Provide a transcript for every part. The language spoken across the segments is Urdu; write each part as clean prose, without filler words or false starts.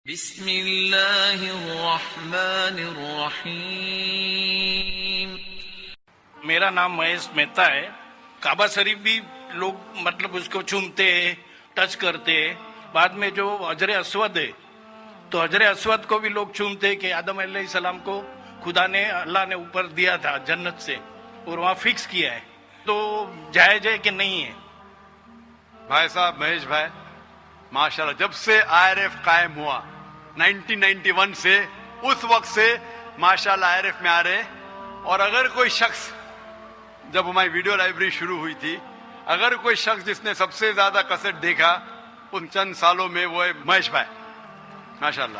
بسم اللہ الرحمن الرحیم۔ میرا نام مہیش مہتا ہے۔ کعبہ شریف بھی لوگ مطلب اس کو چومتے ہیں، ٹچ کرتے ہیں۔ بعد میں جو حجر اسود ہے تو حجر اسود کو بھی لوگ چومتے ہیں کہ آدم علیہ السلام کو خدا نے اللہ نے اوپر دیا تھا جنت سے اور وہاں فکس کیا ہے، تو جائز ہے کہ نہیں ہے؟ بھائی صاحب مہیش بھائی، ماشاءاللہ جب سے IRF قائم ہوا 1991 سے اس وقت سے ماشاءاللہ IRF میں آ رہے ہیں۔ اور اگر کوئی شخص، جب ہماری ویڈیو لائبریری شروع ہوئی تھی، اگر کوئی شخص جس نے سب سے زیادہ کیسٹ دیکھا ان چند سالوں میں وہ ہے مہیش بھائی، ماشاءاللہ۔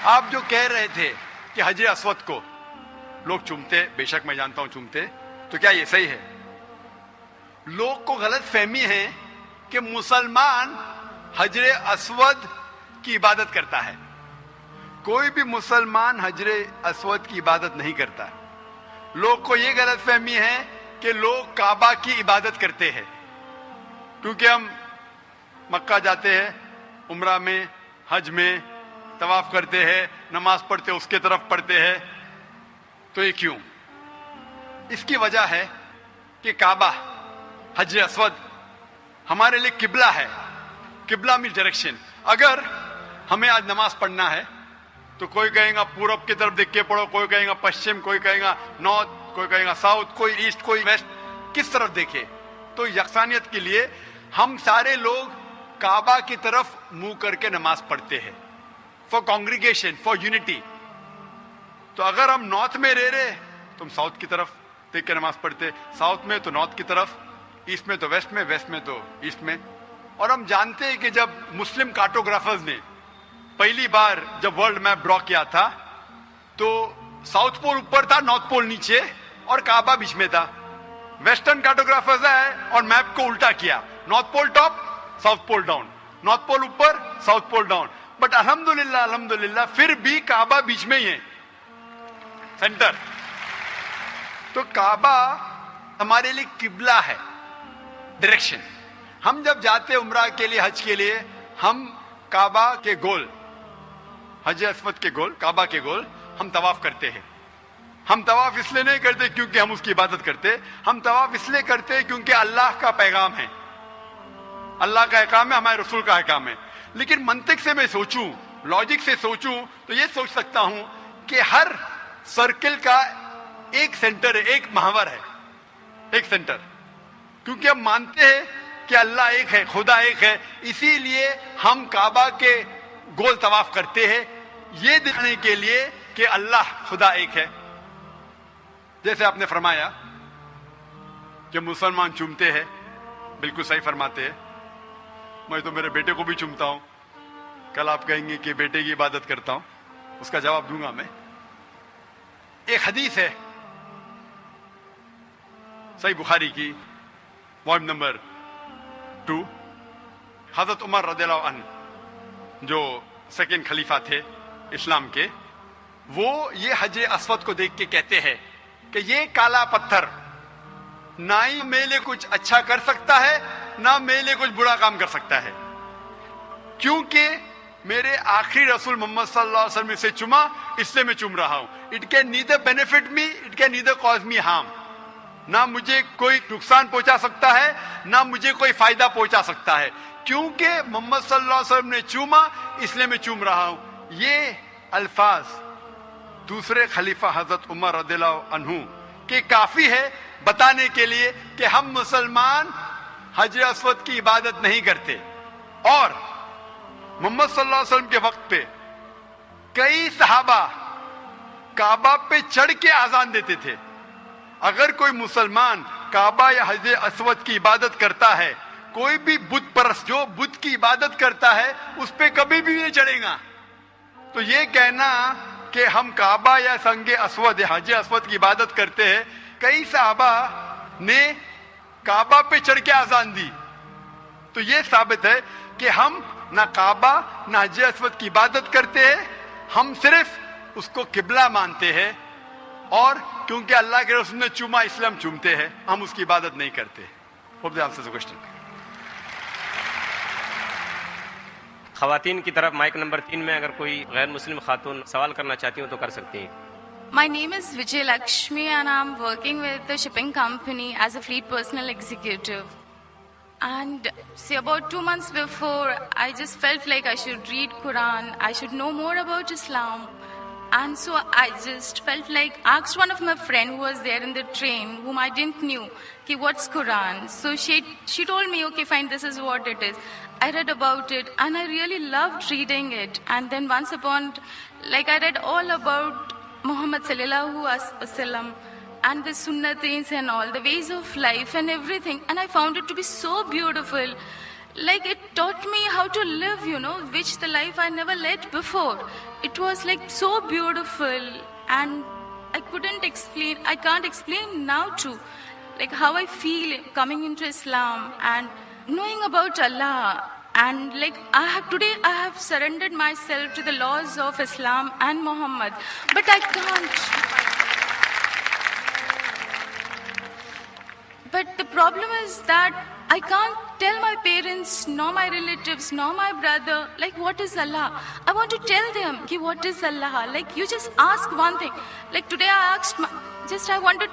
آپ جو کہہ رہے تھے کہ حجر اسود کو لوگ چومتے، بے شک میں جانتا ہوں چومتے، تو کیا یہ صحیح ہے؟ لوگ کو غلط فہمی ہے کہ مسلمان حجر اسود کی عبادت کرتا ہے۔ کوئی بھی مسلمان حجر اسود کی عبادت نہیں کرتا۔ لوگ کو یہ غلط فہمی ہے کہ لوگ کعبہ کی عبادت کرتے ہیں، کیونکہ ہم مکہ جاتے ہیں، عمرہ میں، حج میں طواف کرتے ہیں، نماز پڑھتے اس کے طرف پڑھتے ہیں، تو یہ کیوں؟ اس کی وجہ ہے کہ کعبہ، حجر اسود ہمارے لیے قبلہ ہے۔ قبلہ میں ڈائریکشن۔ اگر ہمیں آج نماز پڑھنا ہے تو کوئی کہے گا پورب کی طرف دیکھ کے پڑھو، کوئی کہے گا پشچم، کوئی کہے گا نارتھ، کوئی کہے گا ساؤتھ، کوئی ایسٹ، کوئی ویسٹ، کس طرف دیکھے؟ تو یکسانیت کے لیے ہم سارے لوگ کعبہ کی طرف منہ کر کے نماز پڑھتے ہیں، فار کانگریگیشن، فار یونٹی۔ تو اگر ہم نارتھ میں رہ رہے تو ہم ساؤتھ کی طرف دیکھ کے نماز پڑھتے، ساؤتھ میں تو نارتھ کی طرف، ایسٹ میں تو ویسٹ میں، ویسٹ میں تو ایسٹ میں۔ اور ہم جانتے ہیں کہ جب مسلم کارٹوگرافرز نے پہلی بار جب ورلڈ میپ ڈرا کیا تھا تو ساؤتھ پول اوپر تھا، نارتھ پول نیچے، اور کعبہ بیچ میں تھا۔ ویسٹرن کارٹوگرافرز آئے اور میپ کو الٹا کیا، north pole top, south pole down, north pole اوپر، ساؤتھ پول ڈاؤن۔ بٹ الحمدللہ پھر بھی کعبہ بیچ میں ہی ہے، سینٹر۔ تو کعبہ ہمارے لیے قبلہ ہے، ڈائریکشن۔ ہم جب جاتے عمرہ کے لیے، حج کے لیے، ہم کعبہ کے گول، حجر اسود کے گول، کعبہ کے گول ہم طواف کرتے ہیں۔ ہم طواف اس لیے نہیں کرتے کیونکہ ہم اس کی عبادت کرتے، ہم طواف اس لیے کرتے کیونکہ اللہ کا پیغام ہے، اللہ کا احکام ہے، ہمارے رسول کا احکام ہے۔ لیکن منطق سے میں سوچوں، لاجک سے سوچوں تو یہ سوچ سکتا ہوں کہ ہر سرکل کا ایک سینٹر ہے، ایک محور ہے، ایک سینٹر۔ کیونکہ ہم مانتے ہیں کہ اللہ ایک ہے، خدا ایک ہے، اسی لیے ہم کعبہ کے گول طواف کرتے ہیں، یہ دکھانے کے لیے کہ اللہ خدا ایک ہے۔ جیسے آپ نے فرمایا کہ مسلمان چومتے ہیں، بالکل صحیح فرماتے ہیں۔ میں تو میرے بیٹے کو بھی چومتا ہوں۔ کل آپ کہیں گے کہ بیٹے کی عبادت کرتا ہوں، اس کا جواب دوں گا میں۔ ایک حدیث ہے صحیح بخاری کی، والیوم نمبر 2، حضرت عمر رضی اللہ عنہ جو سیکنڈ خلیفہ تھے اسلام کے، وہ یہ حجر اسود کو دیکھ کے کہتے ہیں کہ یہ کالا پتھر نہ ہی میرے لیے کچھ اچھا کر سکتا ہے، نہ میرے لیے کچھ برا کام کر سکتا ہے، کیونکہ میرے آخری رسول محمد صلی اللہ علیہ وسلم سے چوما، اس لیے میں چوم رہا ہوں۔ It can neither benefit me, it can neither cause me harm. نہ مجھے کوئی نقصان پہنچا سکتا ہے، نہ مجھے کوئی فائدہ پہنچا سکتا ہے، کیونکہ محمد صلی اللہ علیہ وسلم نے چوما، اس لیے میں چوم رہا ہوں۔ یہ الفاظ دوسرے خلیفہ حضرت عمر رضی اللہ عنہ کے کافی ہے بتانے کے لیے کہ ہم مسلمان حجر اسود کی عبادت نہیں کرتے۔ اور محمد صلی اللہ علیہ وسلم کے وقت پہ کئی صحابہ کعبہ پہ چڑھ کے اذان دیتے تھے۔ اگر کوئی مسلمان کعبہ یا حجر اسود کی عبادت کرتا ہے، کوئی بھی بت پرست جو بت کی عبادت کرتا ہے اس پہ کبھی بھی نہیں چڑھے گا۔ تو یہ کہنا کہ ہم کعبہ یا سنگ اسود یا حجر اسود کی عبادت کرتے ہیں، کئی صحابہ نے کعبہ پہ چڑھ کے اذان دی، تو یہ ثابت ہے کہ ہم نہ کعبہ نہ حجر اسود کی عبادت کرتے ہیں، ہم صرف اس کو قبلہ مانتے ہیں، اور کیونکہ اللہ کے رسول نے چوما اس لیے ہم چومتے ہیں، ہم اس کی عبادت نہیں کرتے۔ Hope that answers the question. خواتین کی طرف مائک نمبر 3 میں اگر کوئی غیر مسلم خاتون سوال کرنا چاہتی ہوں تو کر سکتی ہیں. My name is Vijay Lakshmi and I'm working with the shipping company as a fleet personal executive. And see, about 2 months before, I just felt like I should read Quran, I should know more about Islam. And so I just felt like, asked one of my friend who was there in the train, whom I didn't knew, ki what's Quran? So she told me, okay, fine, this is what it is. I read about it and I really loved reading it. And then once upon, like I read all about Muhammad sallallahu alaihi wasallam and the sunnatins and all, the ways of life and everything. And I found it to be so beautiful. Like it taught me how to live, which the life I never led before. It was like so beautiful and I can't explain now too, like how I feel coming into Islam and knowing about Allah. And like today I have surrendered myself to the laws of Islam and Muhammad, but I can't. But the problem is that I can't tell my parents, nor my relatives, nor my brother, like what is Allah. I want to tell them, ki what is Allah. Like you just ask one thing. Like today I asked, I wanted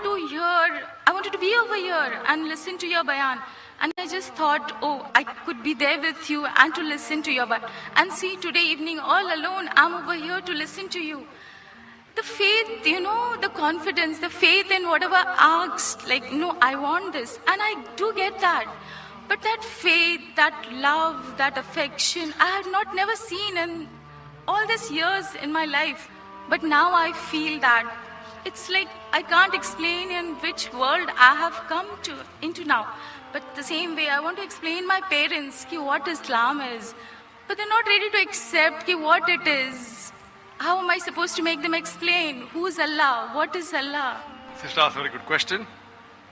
to be over here and listen to your bayan. And I just thought, I could be there with you and to listen to your bayan. And see, today evening all alone, I'm over here to listen to you. The faith, the confidence, the faith in whatever I asked, like, no, I want this. And I do get that. But that faith, that love, that affection, I had never seen in all these years in my life. But now I feel that it's like I can't explain in which world I have come into now. But the same way, I want to explain my parents ki what Islam is. But they're not ready to accept ki what it is. How am I supposed to make them explain? Who's Allah? What is Allah? Sister asked a very good question.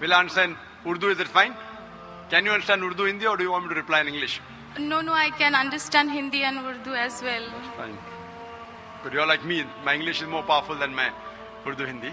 Will I understand Urdu? Is it fine? Can you understand Urdu, Hindi, or do you want me to reply in English? No, I can understand Hindi and Urdu as well. Fine. But you're like me. My English is more powerful than my Urdu, Hindi.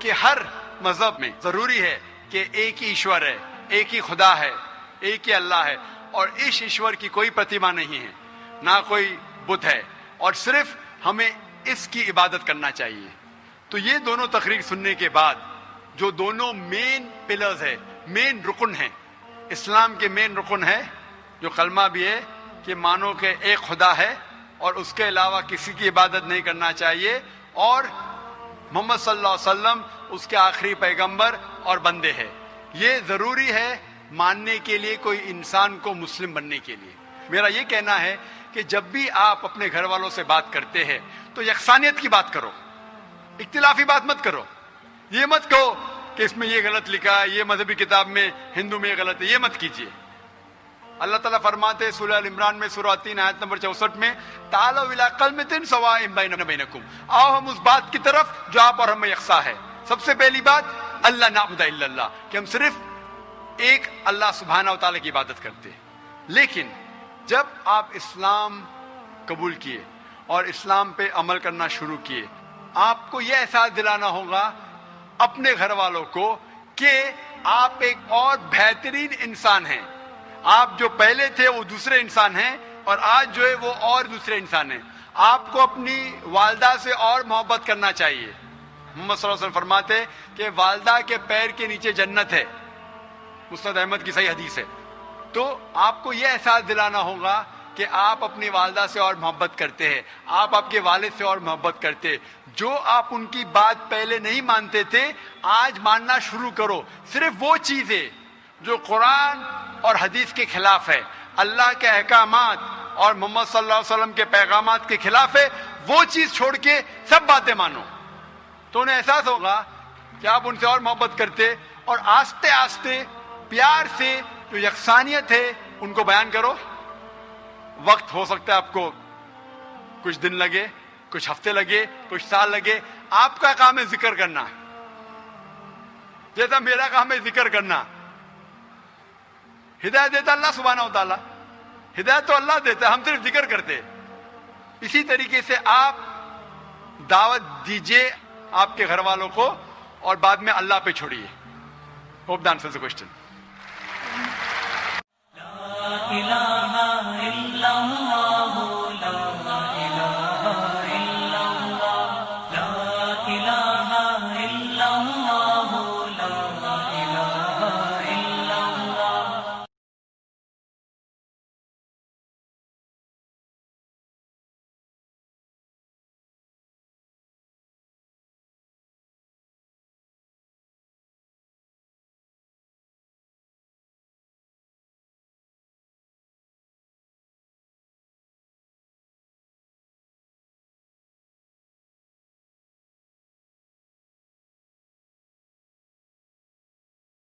کہ ہر مذہب میں ضروری ہے کہ ایک ہی ایشور ہے, ایک ہی خدا ہے, ایک ہی اللہ ہے, اور اس ایشور کی کوئی پرتیما نہیں ہے, نہ کوئی بت ہے, اور صرف ہمیں اس کی عبادت کرنا چاہیے. تو یہ دونوں تقریر سننے کے بعد جو دونوں مین پلرز ہے, مین رکن ہیں, اسلام کے مین رکن ہے, جو کلمہ بھی ہے کہ مانو کہ ایک خدا ہے اور اس کے علاوہ کسی کی عبادت نہیں کرنا چاہیے, اور محمد صلی اللہ علیہ وسلم اس کے آخری پیغمبر اور بندے ہیں. یہ ضروری ہے ماننے کے لیے کوئی انسان کو مسلم بننے کے لیے. میرا یہ کہنا ہے کہ جب بھی آپ اپنے گھر والوں سے بات کرتے ہیں تو یکسانیت کی بات کرو, اختلافی بات مت کرو. یہ مت کہو کہ اس میں یہ غلط لکھا ہے, یہ مذہبی کتاب میں ہندو میں یہ غلط ہے, یہ مت کیجیے. اللہ تعالیٰ فرماتے ہیں سورہ عمران میں سورہ 3 آیت نمبر 64 میں, تعالوا الی کلمۃ سواء بیننا بینکم, آؤ ہم اس بات کی طرف جو آپ اور ہم میں یکساں ہے. سب سے پہلی بات اللہ نعبد الا اللہ, کہ ہم صرف ایک اللہ سبحانہ و تعالیٰ کی عبادت کرتے ہیں. لیکن جب آپ اسلام قبول کیے اور اسلام پہ عمل کرنا شروع کیے, آپ کو یہ احساس دلانا ہوگا اپنے گھر والوں کو کہ آپ ایک اور بہترین انسان ہیں. آپ جو پہلے تھے وہ دوسرے انسان ہیں, اور آج جو ہے وہ اور دوسرے انسان ہیں. آپ کو اپنی والدہ سے اور محبت کرنا چاہیے. محمد صلی اللہ علیہ وسلم فرماتے کہ والدہ کے پیر کے نیچے جنت ہے, مسند احمد کی صحیح حدیث ہے. تو آپ کو یہ احساس دلانا ہوگا کہ آپ اپنی والدہ سے اور محبت کرتے ہیں, آپ آپ کے والد سے اور محبت کرتے. جو آپ ان کی بات پہلے نہیں مانتے تھے آج ماننا شروع کرو. صرف وہ چیزیں جو قرآن اور حدیث کے خلاف ہے, اللہ کے احکامات اور محمد صلی اللہ علیہ وسلم کے پیغامات کے خلاف ہے, وہ چیز چھوڑ کے سب باتیں مانو. تو انہیں احساس ہوگا کہ آپ ان سے اور محبت کرتے, اور آہستہ آہستہ پیار سے جو یکسانیت ہے ان کو بیان کرو. وقت ہو سکتا ہے آپ کو کچھ دن لگے, کچھ ہفتے لگے, کچھ سال لگے. آپ کا کام ہے ذکر کرنا, جیسا میرا کام ہے ذکر کرنا. ہدایت دیتا اللہ سبحانہ و تعالیٰ, ہدایت تو اللہ دیتا ہے, ہم صرف ذکر کرتے. اسی طریقے سے آپ دعوت دیجئے آپ کے گھر والوں کو, اور بعد میں اللہ پہ چھوڑیے. Hope that answers the question. لا الہ الا اللہ